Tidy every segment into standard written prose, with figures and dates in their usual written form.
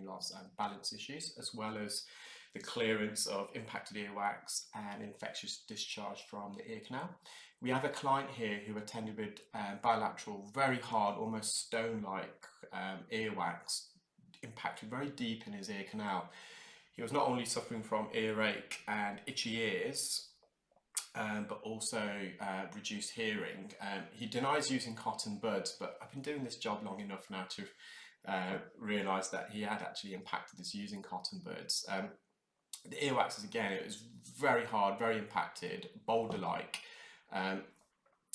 loss and balance issues, as well as the clearance of impacted earwax and infectious discharge from the ear canal. We have a client here who attended with bilateral, very hard, almost stone-like earwax, impacted very deep in his ear canal. He was not only suffering from earache and itchy ears, but also reduced hearing. He denies using cotton buds, but I've been doing this job long enough now to realise that he had actually impacted this using cotton buds. The earwax, again, it was very hard, very impacted, boulder-like. I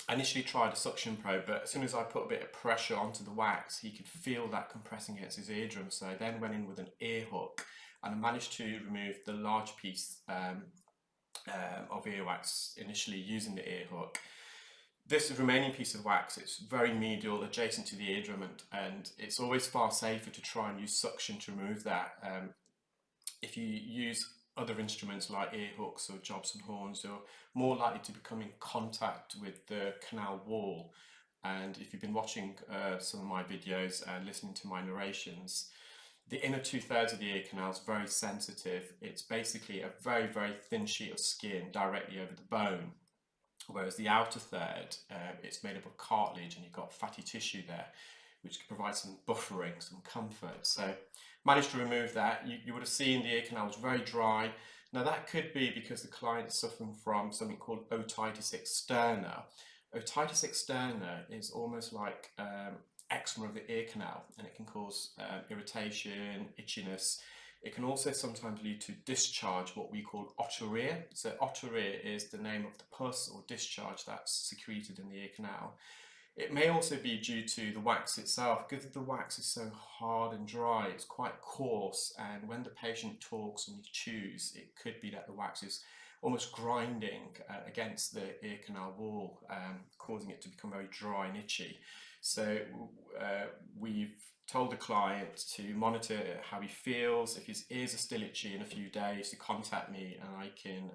initially tried a suction probe, but as soon as I put a bit of pressure onto the wax, he could feel that compressing against his eardrum. So I then went in with an ear hook, and I managed to remove the large piece of earwax initially using the ear hook. This remaining piece of wax, it's very medial, adjacent to the eardrum, and it's always far safer to try and use suction to remove that. If you use other instruments like ear hooks or Jobson horns, you're more likely to become in contact with the canal wall. And if you've been watching some of my videos and listening to my narrations, the inner 2/3 of the ear canal is very sensitive. It's basically a very, very thin sheet of skin directly over the bone, whereas the outer third, it's made up of cartilage, and you've got fatty tissue there, which can provide some buffering, some comfort. So managed to remove that. You would have seen the ear canal was very dry. Now that could be because the client is suffering from something called otitis externa. Otitis externa is almost like eczema of the ear canal, and it can cause irritation, itchiness. It can also sometimes lead to discharge, what we call otalgia. So otalgia is the name of the pus or discharge that's secreted in the ear canal. It may also be due to the wax itself, because the wax is so hard and dry, it's quite coarse, and when the patient talks and he chews, it could be that the wax is almost grinding against the ear canal wall, causing it to become very dry and itchy. So we've told the client to monitor how he feels. If his ears are still itchy in a few days, to contact me, and I can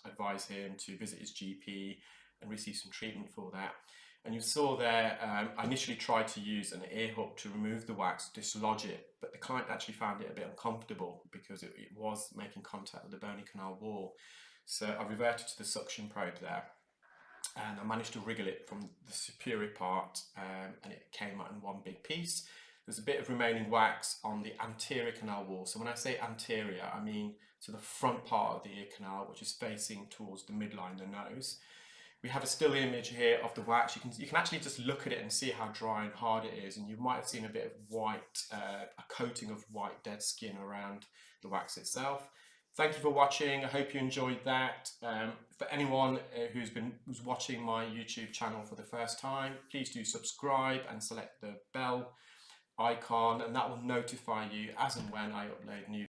advise him to visit his GP and receive some treatment for that. And you saw there, I initially tried to use an ear hook to remove the wax, dislodge it, but the client actually found it a bit uncomfortable because it was making contact with the bony canal wall. So I reverted to the suction probe there, and I managed to wriggle it from the superior part, and it came out in one big piece. There's a bit of remaining wax on the anterior canal wall. So when I say anterior, I mean to the front part of the ear canal, which is facing towards the midline, the nose. We have a still image here of the wax. You can actually just look at it and see how dry and hard it is, and you might have seen a bit of white, a coating of white dead skin around the wax itself. Thank you for watching. I hope you enjoyed that. For anyone who's watching my YouTube channel for the first time, please do subscribe and select the bell icon, and that will notify you as and when I upload new